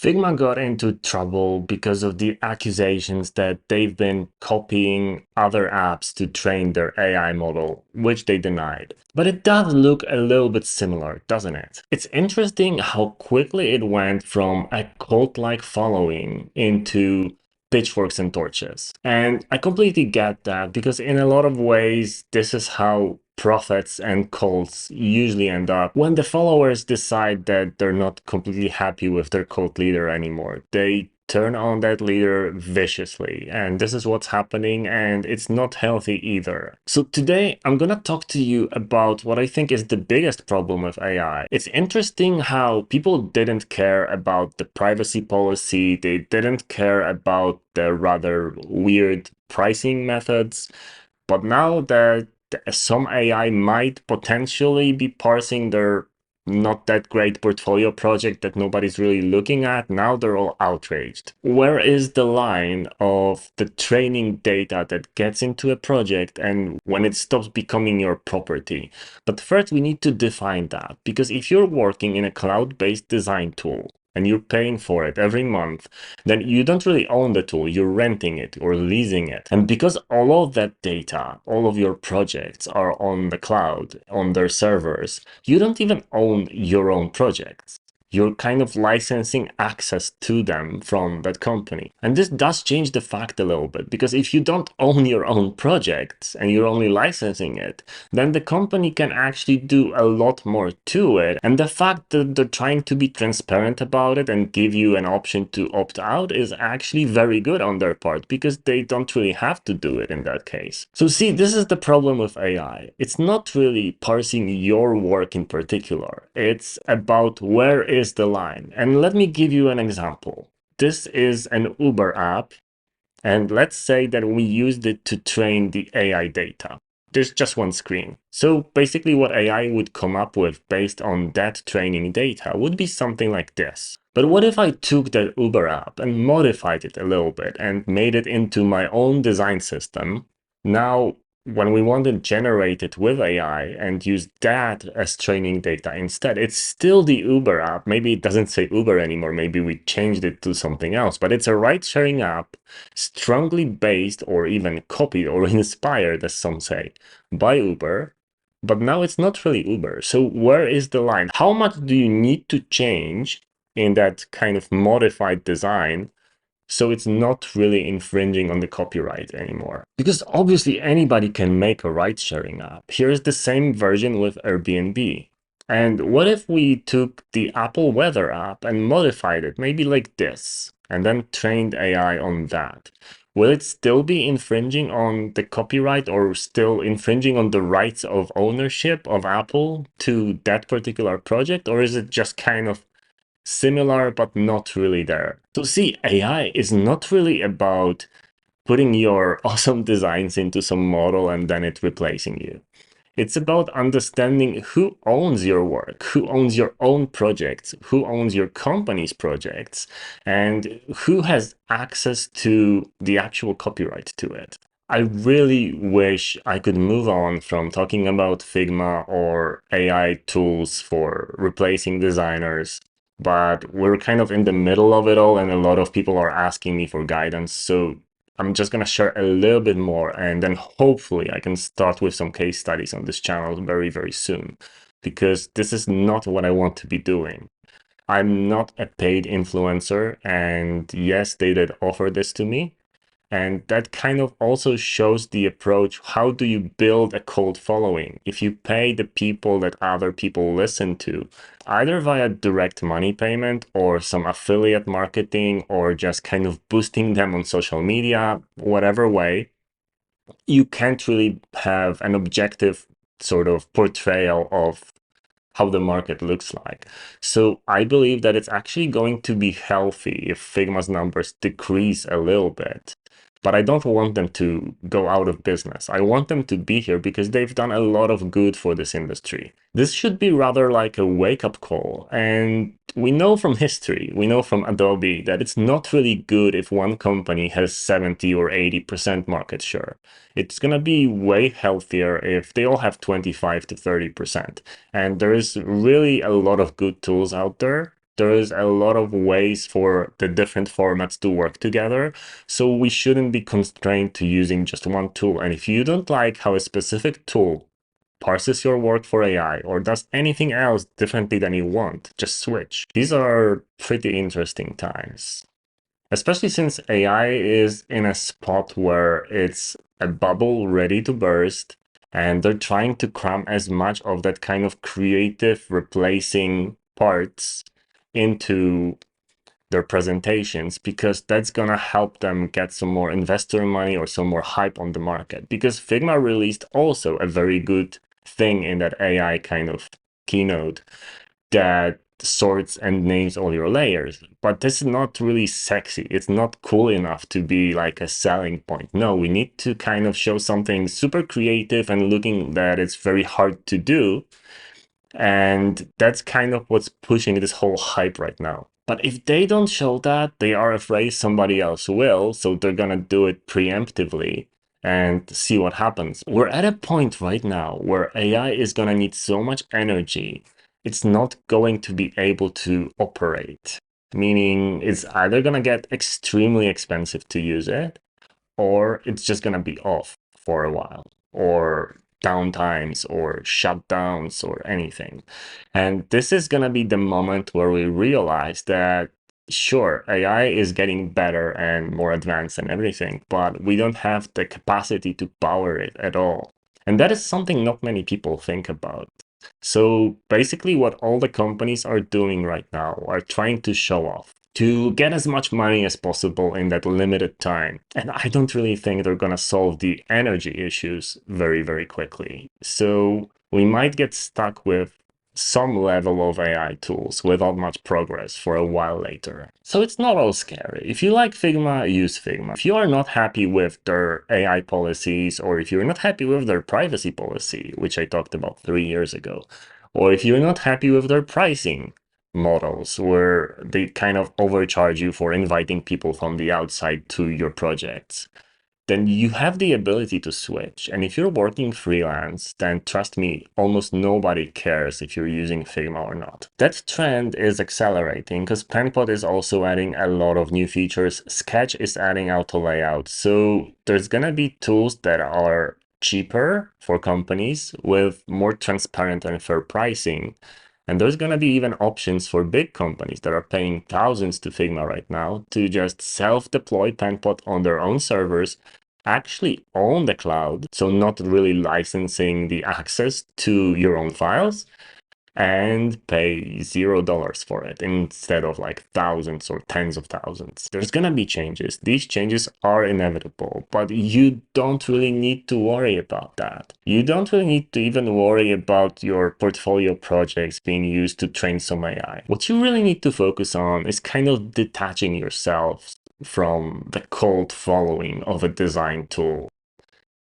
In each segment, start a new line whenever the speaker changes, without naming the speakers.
Figma got into trouble because of the accusations that they've been copying other apps to train their AI model, which they denied. But it does look a little bit similar, doesn't it? It's interesting how quickly it went from a cult-like following into pitchforks and torches. And I completely get that because in a lot of ways, this is how prophets and cults usually end up when the followers decide that they're not completely happy with their cult leader anymore. They turn on that leader viciously, and this is what's happening, and it's not healthy either. So today I'm gonna talk to you about what I think is the biggest problem with AI. It's interesting how people didn't care about the privacy policy, they didn't care about the rather weird pricing methods, but now that some AI might potentially be parsing their not that great portfolio project that nobody's really looking at, now they're all outraged. Where is the line of the training data that gets into a project and when it stops becoming your property? But first, we need to define that, because if you're working in a cloud-based design tool, and you're paying for it every month, then you don't really own the tool, you're renting it or leasing it. And because all of that data, all of your projects are on the cloud, on their servers, you don't even own your own projects. You're kind of licensing access to them from that company. And this does change the fact a little bit, because if you don't own your own projects and you're only licensing it, then the company can actually do a lot more to it. And the fact that they're trying to be transparent about it and give you an option to opt out is actually very good on their part, because they don't really have to do it in that case. So see, this is the problem with AI. It's not really parsing your work in particular. It's about where is the line. And let me give you an example. This is an Uber app, and let's say that we used it to train the AI data. There's just one screen. So basically what AI would come up with based on that training data would be something like this. But what if I took that Uber app and modified it a little bit and made it into my own design system? Now, when we want to generate it with AI and use that as training data instead, it's still the Uber app. Maybe it doesn't say Uber anymore. Maybe we changed it to something else, but it's a ride-sharing app strongly based or even copied or inspired, as some say, by Uber. But now it's not really Uber. So where is the line? How much do you need to change in that kind of modified design so it's not really infringing on the copyright anymore? Because obviously anybody can make a ride-sharing app. Here's the same version with Airbnb. And what if we took the Apple Weather app and modified it, maybe like this, and then trained AI on that? Will it still be infringing on the copyright or still infringing on the rights of ownership of Apple to that particular project? Or is it just kind of similar but not really there? So see, AI is not really about putting your awesome designs into some model and then it replacing you. It's about understanding who owns your work, who owns your own projects, who owns your company's projects, and who has access to the actual copyright to it. I really wish I could move on from talking about Figma or AI tools for replacing designers, but we're kind of in the middle of it all, and a lot of people are asking me for guidance. So I'm just going to share a little bit more, and then hopefully I can start with some case studies on this channel very, very soon, because this is not what I want to be doing. I'm not a paid influencer, and yes, they did offer this to me. And that kind of also shows the approach. How do you build a cult following? If you pay the people that other people listen to, either via direct money payment or some affiliate marketing or just kind of boosting them on social media, whatever way, you can't really have an objective sort of portrayal of how the market looks like. So I believe that it's actually going to be healthy if Figma's numbers decrease a little bit. But I don't want them to go out of business. I want them to be here because they've done a lot of good for this industry. This should be rather like a wake-up call. And we know from history, we know from Adobe that it's not really good if one company has 70 or 80% market share. It's going to be way healthier if they all have 25 to 30%. And there is really a lot of good tools out there. There is a lot of ways for the different formats to work together. So we shouldn't be constrained to using just one tool. And if you don't like how a specific tool parses your work for AI or does anything else differently than you want, just switch. These are pretty interesting times, especially since AI is in a spot where it's a bubble ready to burst, and they're trying to cram as much of that kind of creative replacing parts into their presentations, because that's gonna help them get some more investor money or some more hype on the market. Because Figma released also a very good thing in that AI kind of keynote that sorts and names all your layers. But this is not really sexy. It's not cool enough to be like a selling point. No, we need to kind of show something super creative and looking that it's very hard to do. And that's kind of what's pushing this whole hype right now. But if they don't show that, they are afraid somebody else will, so they're gonna do it preemptively and see what happens. We're at a point right now where AI is gonna need so much energy, it's not going to be able to operate. Meaning it's either gonna get extremely expensive to use it, or it's just gonna be off for a while, or downtimes or shutdowns or anything. And this is gonna be the moment where we realize that sure, AI is getting better and more advanced and everything, but we don't have the capacity to power it at all. And that is something not many people think about. So basically what all the companies are doing right now are trying to show off, to get as much money as possible in that limited time. And I don't really think they're gonna solve the energy issues very, very quickly. So we might get stuck with some level of AI tools without much progress for a while later. So it's not all scary. If you like Figma, use Figma. If you are not happy with their AI policies, or if you're not happy with their privacy policy, which I talked about 3 years ago, or if you're not happy with their pricing models where they kind of overcharge you for inviting people from the outside to your projects, then you have the ability to switch. And if you're working freelance, then trust me, almost nobody cares if you're using Figma or not. That trend is accelerating because Penpot is also adding a lot of new features. Sketch is adding auto layout. So there's gonna be tools that are cheaper for companies with more transparent and fair pricing. And there's going to be even options for big companies that are paying thousands to Figma right now to just self-deploy Penpot on their own servers, actually own the cloud, so not really licensing the access to your own files, and pay $0 for it instead of like thousands or tens of thousands. There's gonna be changes. These changes are inevitable, but you don't really need to worry about that. You don't really need to even worry about your portfolio projects being used to train some AI. What you really need to focus on is kind of detaching yourself from the cult following of a design tool.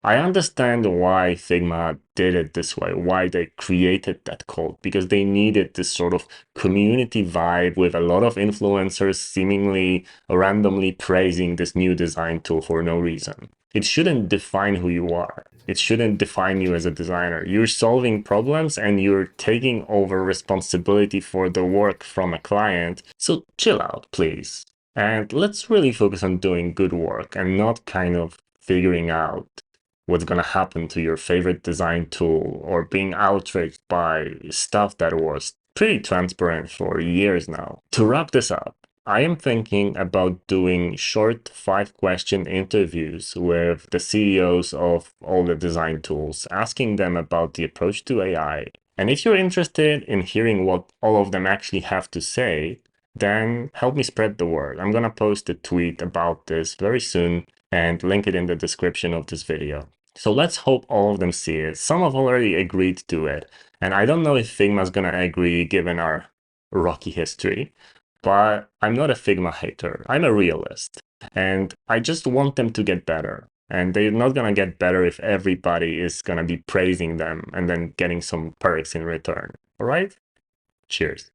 I understand why Figma did it this way, why they created that cult, because they needed this sort of community vibe with a lot of influencers seemingly randomly praising this new design tool for no reason. It shouldn't define who you are. It shouldn't define you as a designer. You're solving problems and you're taking over responsibility for the work from a client. So chill out, please. And let's really focus on doing good work and not kind of figuring out what's going to happen to your favorite design tool or being outraged by stuff that was pretty transparent for years now. To wrap this up, I am thinking about doing short 5-question interviews with the CEOs of all the design tools, asking them about the approach to AI. And if you're interested in hearing what all of them actually have to say, then help me spread the word. I'm going to post a tweet about this very soon and link it in the description of this video. So let's hope all of them see it. Some have already agreed to it, and I don't know if Figma's gonna agree given our rocky history, but I'm not a Figma hater. I'm a realist, and I just want them to get better. And they're not gonna get better if everybody is gonna be praising them and then getting some perks in return. All right? Cheers.